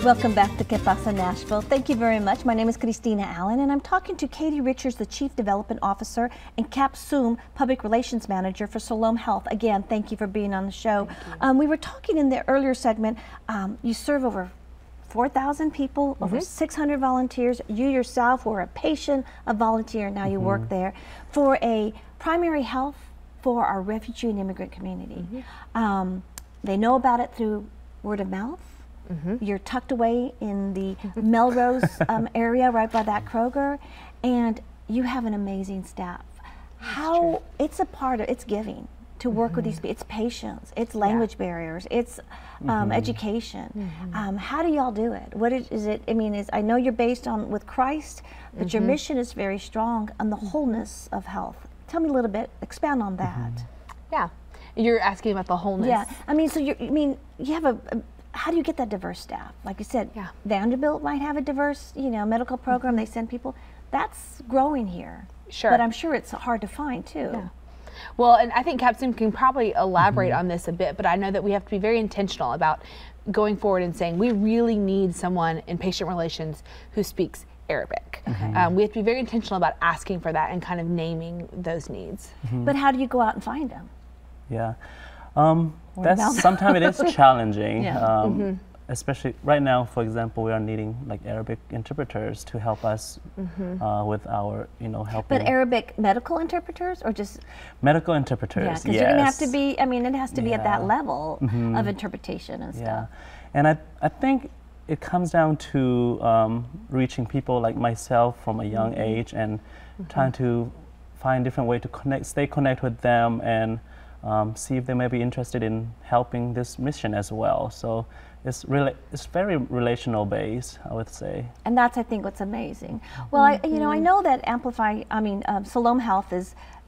Welcome back to Que Pasa Nashville. Thank you very much. My name is Christina Allen, and I'm talking to Katie Richards, the Chief Development Officer, and Cap Soom, Public Relations Manager for Siloam Health. Again, thank you for being on the show. We were talking in the earlier segment, you serve over 4,000 people, over 600 volunteers. You yourself were a patient, a volunteer, now you work there for a primary health for our refugee and immigrant community. They know about it through word of mouth. You're tucked away in the Melrose area right by that Kroger, and you have an amazing staff. How it's a part of, it's giving to work with these people. It's patience, it's language barriers, it's education. How do y'all do it? What is it? I mean, I know you're based on with Christ, but your mission is very strong on the wholeness of health. Tell me a little bit, expand on that. Yeah, you're asking about the wholeness. Yeah, I mean, so you have a how do you get that diverse staff? Like you said, Vanderbilt might have a diverse, medical program. They send people. That's growing here. Sure. But I'm sure it's hard to find too. Yeah. Well, and I think Cap Soom can probably elaborate on this a bit, but I know that we have to be very intentional about going forward and saying we really need someone in patient relations who speaks Arabic. We have to be very intentional about asking for that and kind of naming those needs. But how do you go out and find them? Yeah. Sometimes it is challenging, especially right now. For example, we are needing like Arabic interpreters to help us with our, helping. But Arabic medical interpreters or just medical interpreters? Yeah, because you're gonna have to be. I mean, it has to be at that level of interpretation and stuff. And I think it comes down to reaching people like myself from a young age and trying to find different way to stay connected with them and. See if they may be interested in helping this mission as well. So it's very relational based, I would say. And that's, I think, what's amazing. Well, I know that Siloam Health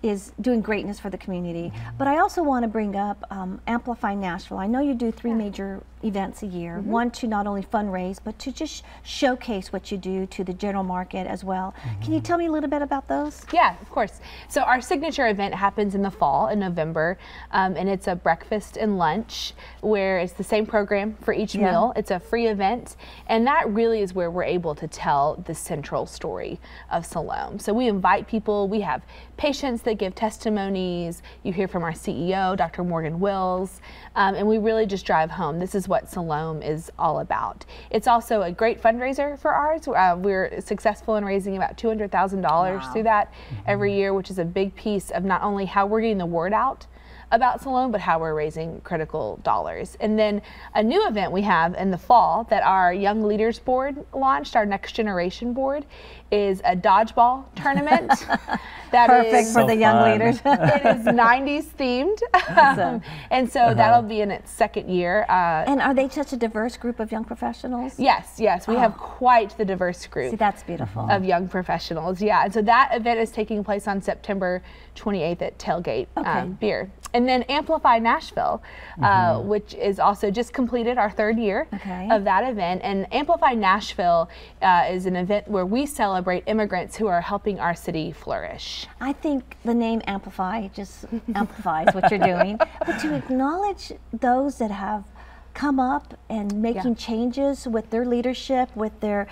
is doing greatness for the community, but I also want to bring up Amplify Nashville. I know you do 3 major events a year, one to not only fundraise, but to just showcase what you do to the general market as well. Can you tell me a little bit about those? Yeah, of course. So our signature event happens in the fall, in November, and it's a breakfast and lunch where it's the same program for each meal. It's a free event, and that really is where we're able to tell the central story of Siloam. So we invite people, we have patients that give testimonies, you hear from our CEO, Dr. Morgan Wills, and we really just drive home. This is what Siloam is all about. It's also a great fundraiser for ours. We're successful in raising about $200,000 through that every year, which is a big piece of not only how we're getting the word out about Siloam, but how we're raising critical dollars. And then a new event we have in the fall that our Young Leaders Board launched, our Next Generation Board, is a dodgeball tournament. That perfect for the young leaders. It is 90s themed. And so that'll be in its second year. And are they such a diverse group of young professionals? Yes, we have quite the diverse group. See, that's beautiful. Of young professionals, and so that event is taking place on September 28th at Tailgate Beer. And then Amplify Nashville, which is also just completed our 3rd year of that event. And Amplify Nashville is an event where we celebrate immigrants who are helping our city flourish. I think the name Amplify just amplifies what you're doing. But to acknowledge those that have come up and making changes with their leadership, with their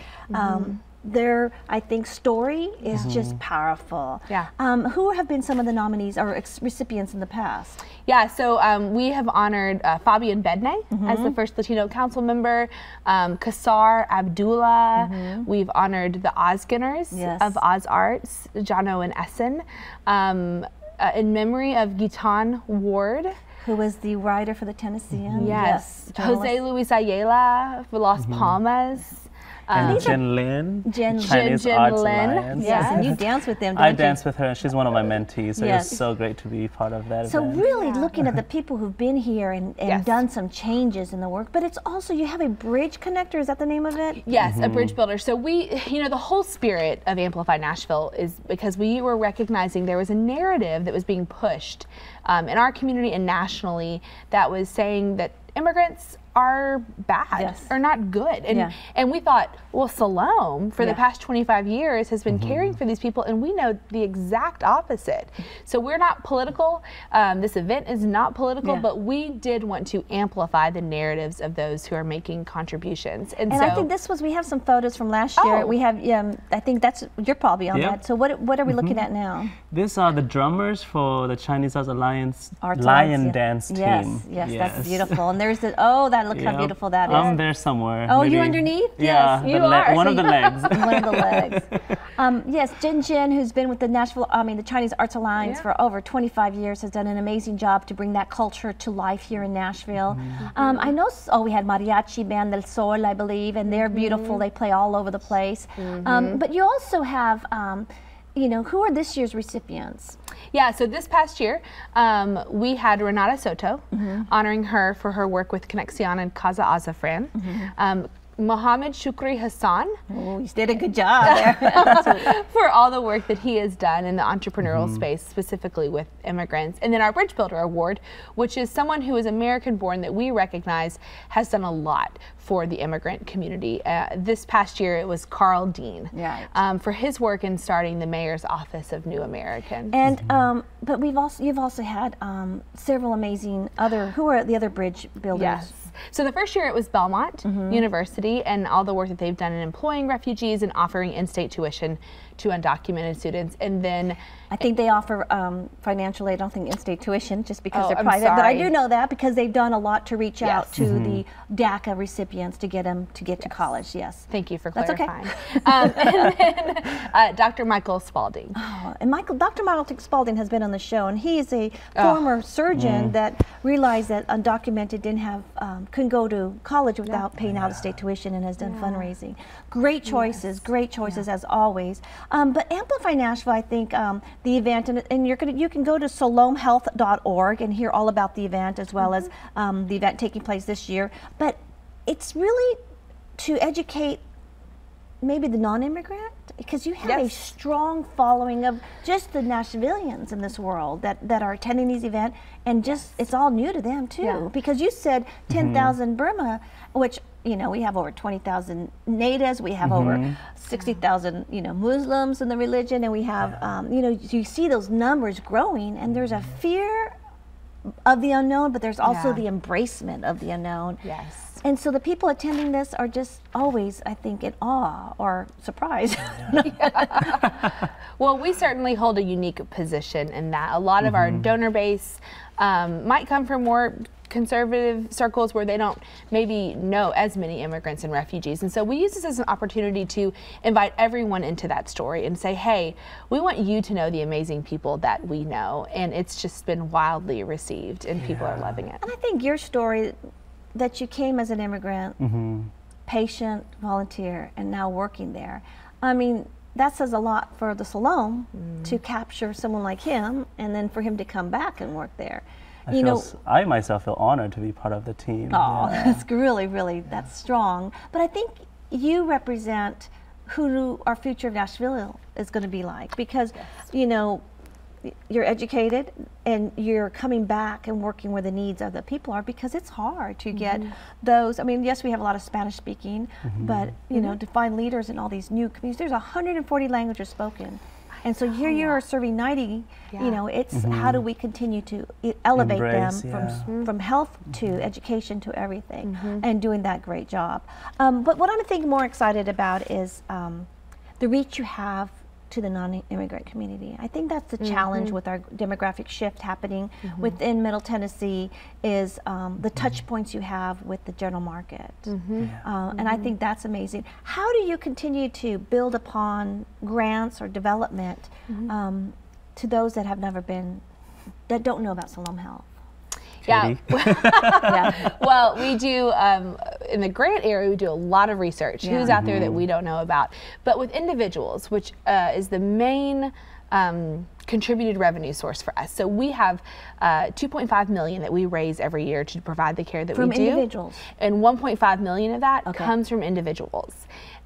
I think, story is just powerful. Who have been some of the nominees or recipients in the past? So we have honored Fabian Bedne as the first Latino council member, Kassar Abdullah. We've honored the Ozgeners of Oz Arts, Jono and Essen, in memory of Gitan Ward, who was the writer for the Tennessean. Jose Luis Ayala for Las Palmas. And Jen Lin, Chinese Jen Arts Lin. Alliance. And you dance with them, don't I you? dance with her, and she's one of my mentees, so it's so great to be part of that event. So really looking at the people who've been here and done some changes in the work, but it's also, you have a bridge connector, is that the name of it? Yes, a bridge builder. So we, the whole spirit of Amplify Nashville is because we were recognizing there was a narrative that was being pushed in our community and nationally that was saying that immigrants are bad or not good. And we thought, well, Siloam for the past 25 years has been caring for these people, and we know the exact opposite. So we're not political. This event is not political, but we did want to amplify the narratives of those who are making contributions. And so I think we have some photos from last year. We have, I think you're probably on that. So what are we looking at now? These are the drummers for the Chinese Arts Alliance Lion Dance team. Yes, that's beautiful. And there's look how beautiful that is. I'm there somewhere. Oh, you underneath? Yeah, yes, you are. One of the legs. One of the legs. Yes, Jin, who's been with the Chinese Arts Alliance for over 25 years, has done an amazing job to bring that culture to life here in Nashville. I know, we had Mariachi Band del Sol, I believe, and they're beautiful. They play all over the place. But you also have, who are this year's recipients? Yeah, so this past year, we had Renata Soto, honoring her for her work with Conexion and Casa Azafran. Mohammed Shukri Hassan. Oh, you did a good job there. For all the work that he has done in the entrepreneurial space, specifically with immigrants. And then our Bridge Builder Award, which is someone who is American-born that we recognize has done a lot for the immigrant community. This past year, it was Carl Dean for his work in starting the Mayor's Office of New American. And but you've also had several amazing who are the other bridge builders? Yes. So the first year it was Belmont University and all the work that they've done in employing refugees and offering in-state tuition to undocumented students. And then I think they offer financial aid. I don't think in-state tuition just because they're private. But I do know that because they've done a lot to reach out to the DACA recipients to get them to get to college. Yes. Thank you for That's clarifying. And then Dr. Michael Spalding. Oh, and Dr. Michael Spalding has been on the show, and he is a former surgeon that realized that undocumented couldn't go to college without paying out-of-state tuition, and has done fundraising. Great choices, as always. But Amplify Nashville, I think the event, and you can go to siloamhealth.org and hear all about the event as well as the event taking place this year. But it's really to educate maybe the non-immigrant, because you have a strong following of just the Nashvillians in this world that are attending these events, and just it's all new to them too. Because you said 10,000 Burma, which we have over 20,000 natives, we have over 60,000 Muslims in the religion, and we have you see those numbers growing, and there's a fear of the unknown, but there's also the embracement of the unknown. Yes. And so the people attending this are just always, I think, in awe or surprised. Well, we certainly hold a unique position in that a lot of our donor base might come from more conservative circles where they don't maybe know as many immigrants and refugees. And so we use this as an opportunity to invite everyone into that story and say, hey, we want you to know the amazing people that we know. And it's just been wildly received, and people are loving it. And I think your story, that you came as an immigrant, patient, volunteer, and now working there. I mean, that says a lot for the Siloam to capture someone like him, and then for him to come back and work there. I myself feel honored to be part of the team. Oh, that's really, that's strong. But I think you represent who our future of Nashville is going to be like, because, you're educated and you're coming back and working where the needs of the people are, because it's hard to get those. I mean, yes, we have a lot of Spanish speaking, but to find leaders in all these new communities, there's 140 languages spoken. And so here you are serving 90, it's how do we continue to elevate them from health to education to everything, and doing that great job. But what I'm thinking more excited about is the reach you have to the non-immigrant community. I think that's the challenge with our demographic shift happening within Middle Tennessee is the touch points you have with the general market. And I think that's amazing. How do you continue to build upon grants or development to those that have never been, that don't know about Siloam Health? Well, we do, in the grant area, we do a lot of research. Who's out there that we don't know about? But with individuals, which is the main contributed revenue source for us. So we have $2.5 million that we raise every year to provide the care that we do. From individuals? And $1.5 million of that comes from individuals.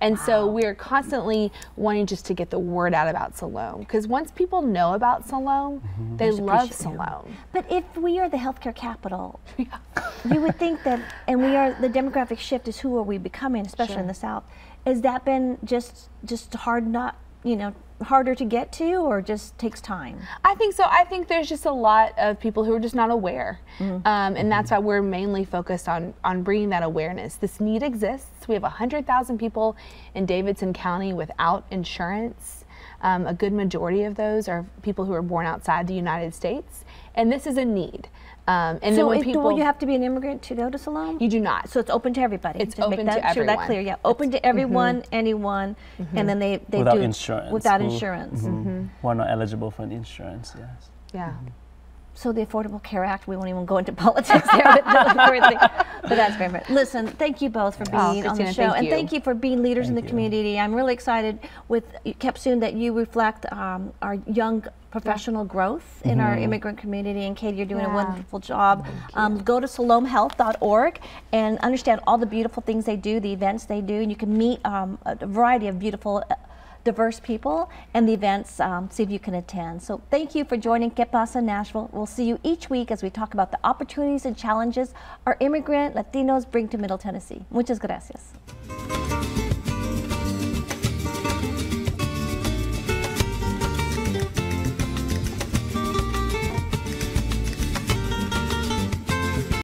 And so we're constantly wanting just to get the word out about Siloam, because once people know about Siloam, they love Siloam. But if we are the healthcare capital, you would think that, and we are, the demographic shift is who are we becoming, especially in the South. Has that been just hard, not, you know, harder to get to, or just takes time? I think so. I think there's just a lot of people who are just not aware, and that's why we're mainly focused on bringing that awareness. This need exists. We have 100,000 people in Davidson County without insurance. A good majority of those are people who are born outside the United States, and this is a need. And so then when do you have to be an immigrant to go to Siloam? You do not. So it's open to everybody. It's open to everyone. Sure, that clear. Yeah, open to everyone, anyone, and then they without do insurance. Without insurance. Who are not eligible for the insurance. Yes. Yeah. So the Affordable Care Act, we won't even go into politics there, but that's very much. Listen, thank you both for being on the show, and thank you for being leaders in the community. I'm really excited with P.2 that you reflect our young professional growth in our immigrant community, and Katie, you're doing a wonderful job. Go to siloamhealth.org and understand all the beautiful things they do, the events they do, and you can meet a variety of beautiful diverse people and the events, see if you can attend. So thank you for joining Pasa Nashville. We'll see you each week as we talk about the opportunities and challenges our immigrant Latinos bring to Middle Tennessee. Muchas gracias.